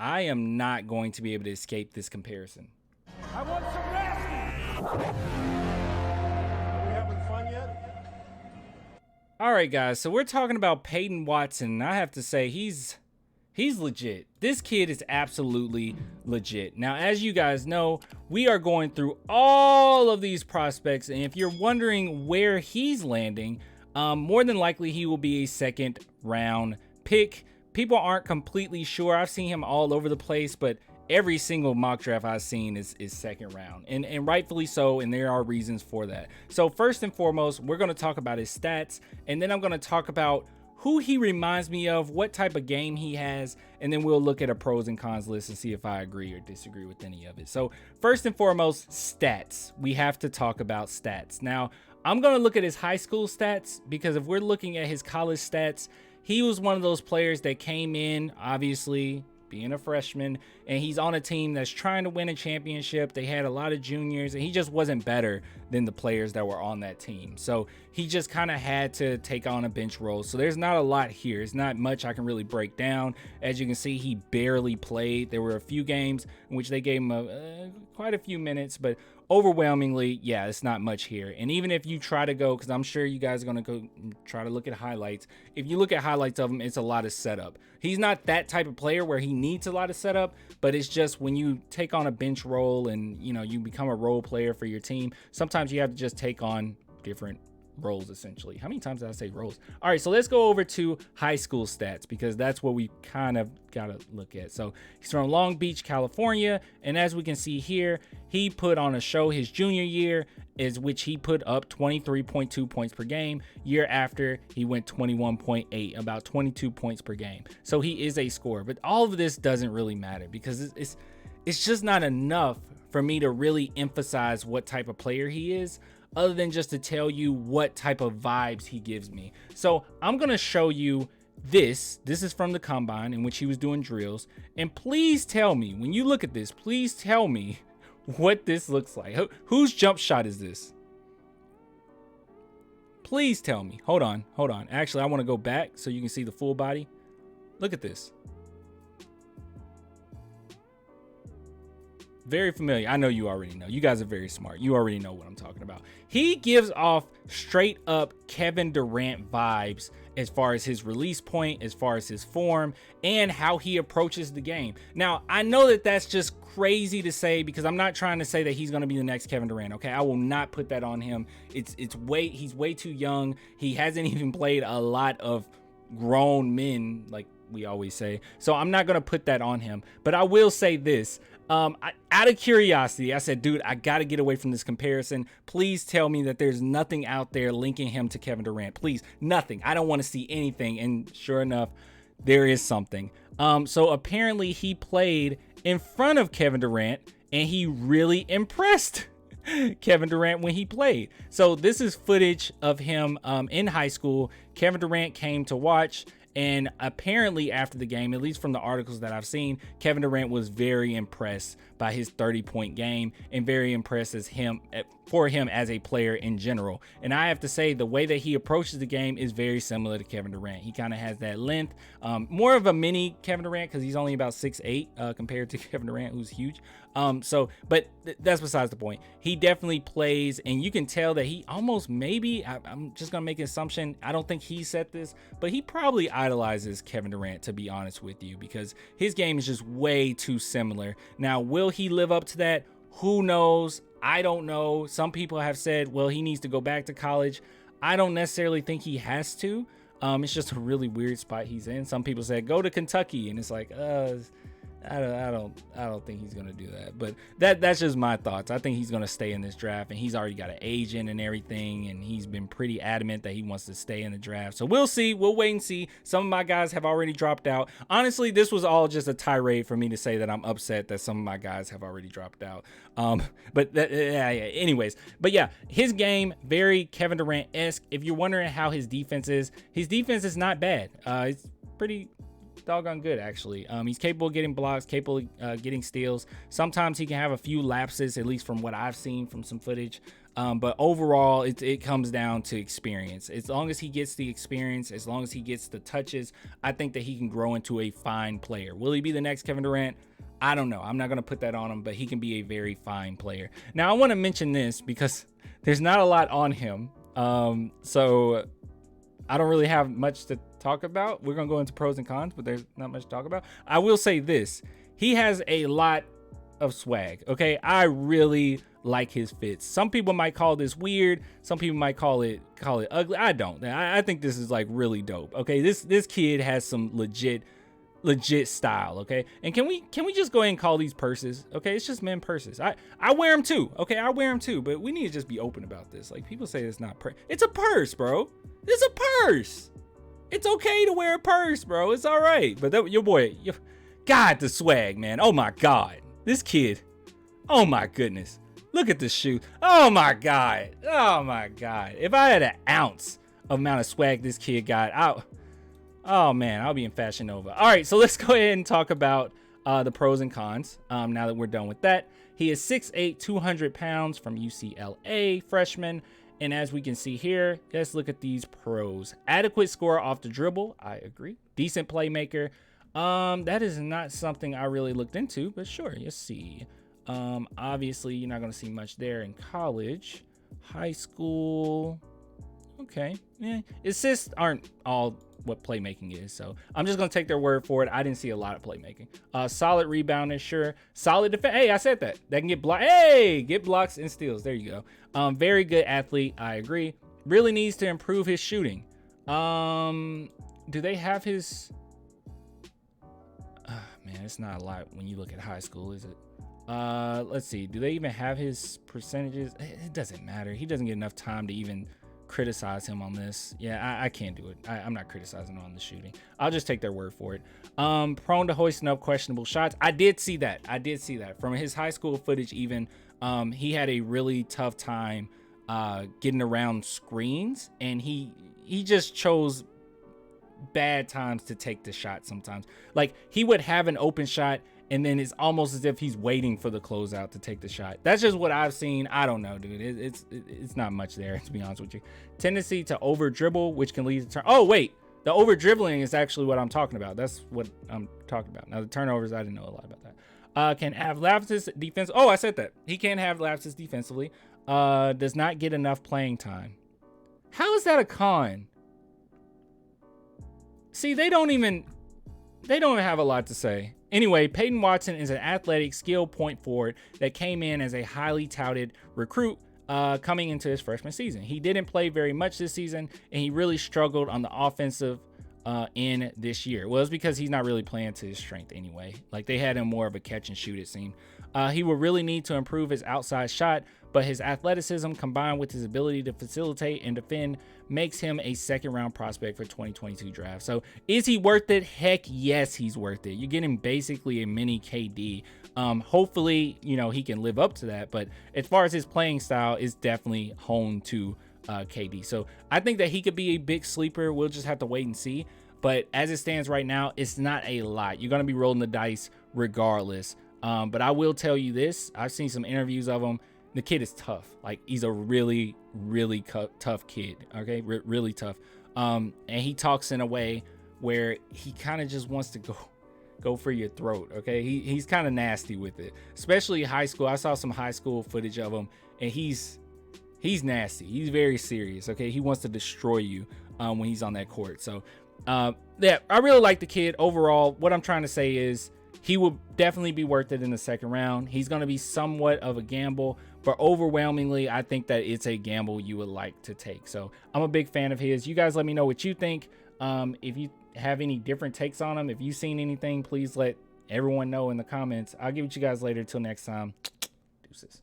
I am not going to be able to escape this comparison. I want some nasty. Are we having fun yet? All right, guys. So we're talking about Peyton Watson. I have to say he's legit. This kid is absolutely legit. Now, as you guys know, we are going through all of these prospects, and if you're wondering where he's landing, more than likely he will be a second round pick. People aren't completely sure. I've seen him all over the place, but every single mock draft I've seen is second round, and rightfully so, and there are reasons for that. So first and foremost, we're going to talk about his stats, and then I'm going to talk about who he reminds me of, what type of game he has, and then we'll look at a pros and cons list and see if I agree or disagree with any of it. So first and foremost, stats. We have to talk about stats. Now, I'm going to look at his high school stats, because if we're looking at his college stats, he was one of those players that came in, obviously, being a freshman, and he's on a team that's trying to win a championship. They had a lot of juniors, and he just wasn't better than the players that were on that team. So he just kind of had to take on a bench role. So there's not a lot here. It's not much I can really break down. As you can see, he barely played. There were a few games in which they gave him quite a few minutes, but overwhelmingly, yeah, it's not much here. And even if you try to go, because I'm sure you guys are going to go try to look at highlights. If you look at highlights of him, it's a lot of setup. He's not that type of player where he needs a lot of setup, but it's just when you take on a bench role and, you know, you become a role player for your team, sometimes you have to just take on different roles, essentially. How many times did I say roles? All right, so let's go over to high school stats, because that's what we kind of got to look at. So he's from Long Beach, California, and as we can see here, he put on a show his junior year, is which he put up 23.2 points per game. Year after, he went 21.8, about 22 points per game. So he is a scorer, but all of this doesn't really matter, because it's just not enough for me to really emphasize what type of player he is, other than just to tell you what type of vibes he gives me. So I'm going to show you this. This is from the combine in which he was doing drills. And please tell me, when you look at this, please tell me what this looks like. Whose jump shot is this? Please tell me. Hold on. Actually, I want to go back so you can see the full body. Look at this. Very familiar. I know you already know. You guys are very smart. You already know what I'm talking about. He gives off straight up Kevin Durant vibes as far as his release point, as far as his form, and how he approaches the game. Now, I know that that's just crazy to say, because I'm not trying to say that he's going to be the next Kevin Durant. Okay, I will not put that on him. He's way too young. He hasn't even played a lot of grown men, like we always say. So I'm not going to put that on him. But I will say this. Out of curiosity, I said, dude, I got to get away from this comparison. Please tell me that there's nothing out there linking him to Kevin Durant. Please, nothing. I don't want to see anything. And sure enough, there is something. So apparently he played in front of Kevin Durant, and he really impressed Kevin Durant when he played. So this is footage of him in high school. Kevin Durant came to watch. And apparently after the game, at least from the articles that I've seen, Kevin Durant was very impressed by his 30-point game and very impressed for him as a player in general. And I have to say, the way that he approaches the game is very similar to Kevin Durant. He kind of has that length, more of a mini Kevin Durant, because he's only about 6'8" compared to Kevin Durant, who's huge. But that's besides the point. He definitely plays, and you can tell that he almost I'm just gonna make an assumption. I don't think he said this, but he probably idolizes Kevin Durant, to be honest with you, because his game is just way too similar. Now, will he live up to that? Who knows? I don't know. Some people have said, well, he needs to go back to college. I don't necessarily think he has to. It's just a really weird spot he's in. Some people said go to Kentucky, and it's like, I don't think he's gonna do that, but that's just my thoughts. I think he's gonna stay in this draft, and he's already got an agent and everything, and he's been pretty adamant that he wants to stay in the draft. So we'll see. We'll wait and see. Some of my guys have already dropped out. Honestly, this was all just a tirade for me to say that I'm upset that some of my guys have already dropped out. Anyways, but yeah, his game very Kevin Durant-esque. If you're wondering how his defense is not bad. It's pretty doggone good, actually. He's capable of getting blocks, capable of getting steals. Sometimes he can have a few lapses, at least from what I've seen from some footage. But overall, it comes down to experience. As long as he gets the experience, as long as he gets the touches, I think that he can grow into a fine player. Will he be the next Kevin Durant? I don't know. I'm not going to put that on him, but he can be a very fine player. Now, I want to mention this because there's not a lot on him. So I don't really have much to talk about. We're going to go into pros and cons, but there's not much to talk about. I will say this. He has a lot of swag. Okay. I really like his fits. Some people might call this weird. Some people might call it ugly. I don't. I think this is like really dope. Okay. This kid has some legit style. Okay. And can we just go ahead and call these purses? Okay. It's just men purses. I wear them too. Okay. I wear them too, but we need to just be open about this. Like, people say it's not it's a purse, bro. It's a purse. It's okay to wear a purse, bro. It's all right. But your boy, God, the swag, man. Oh my God. This kid. Oh my goodness. Look at this shoe. Oh my God. Oh my God. If I had an ounce of amount of swag this kid got, oh man, I'll be in Fashion Nova. All right, so let's go ahead and talk about the pros and cons. Now that we're done with that, he is 6'8", 200 pounds from UCLA, freshman. And as we can see here, let's look at these pros. Adequate scorer off the dribble. I agree. Decent playmaker. That is not something I really looked into, but sure, let's see. Obviously, you're not going to see much there in college. High school. Okay. Yeah. Assists aren't all what playmaking is, so I'm just going to take their word for it. I didn't see a lot of playmaking. Solid rebounder, sure. Solid defense. Hey, I said that. That can get blocked. Hey, get blocks and steals. There you go. Very good athlete. I agree. Really needs to improve his shooting. Do they have his... man, it's not a lot when you look at high school, is it? Let's see. Do they even have his percentages? It doesn't matter. He doesn't get enough time to even criticize him on this. Yeah, I can't do it. I'm not criticizing him on the shooting. I'll just take their word for it. Prone to hoisting up questionable shots. I did see that from his high school footage. Even he had a really tough time getting around screens, and he just chose bad times to take the shot sometimes. Like, he would have an open shot, and then it's almost as if he's waiting for the closeout to take the shot. That's just what I've seen. I don't know, dude. It's not much there, to be honest with you. Tendency to over dribble, which can lead to turn. Oh, wait. The over dribbling is actually what I'm talking about. That's what I'm talking about. Now, the turnovers, I didn't know a lot about that. Can have lapses defense. Oh, I said that. He can have lapses defensively. Does not get enough playing time. How is that a con? See, they don't even have a lot to say. Anyway, Peyton Watson is an athletic, skilled point forward that came in as a highly touted recruit coming into his freshman season. He didn't play very much this season, and he really struggled on the offensive end this year. Well, it's because he's not really playing to his strength anyway. Like, they had him more of a catch and shoot, it seemed. He will really need to improve his outside shot, but his athleticism combined with his ability to facilitate and defend makes him a second-round prospect for 2022 draft. So is he worth it? Heck yes, he's worth it. You're getting basically a mini KD. Hopefully, he can live up to that. But as far as his playing style, is definitely honed to KD. So I think that he could be a big sleeper. We'll just have to wait and see. But as it stands right now, it's not a lot. You're going to be rolling the dice regardless. But I will tell you this. I've seen some interviews of him. The kid is tough. Like, he's a really, really tough kid. Okay, really tough. And he talks in a way where he kind of just wants to go for your throat. Okay, he's kind of nasty with it, especially high school. I saw some high school footage of him, and he's nasty. He's very serious. Okay, he wants to destroy you when he's on that court. So, yeah, I really like the kid overall. What I'm trying to say is, he will definitely be worth it in the second round. He's going to be somewhat of a gamble, but overwhelmingly, I think that it's a gamble you would like to take. So I'm a big fan of his. You guys let me know what you think. If you have any different takes on him, if you've seen anything, please let everyone know in the comments. I'll give it to you guys later. Till next time. Deuces.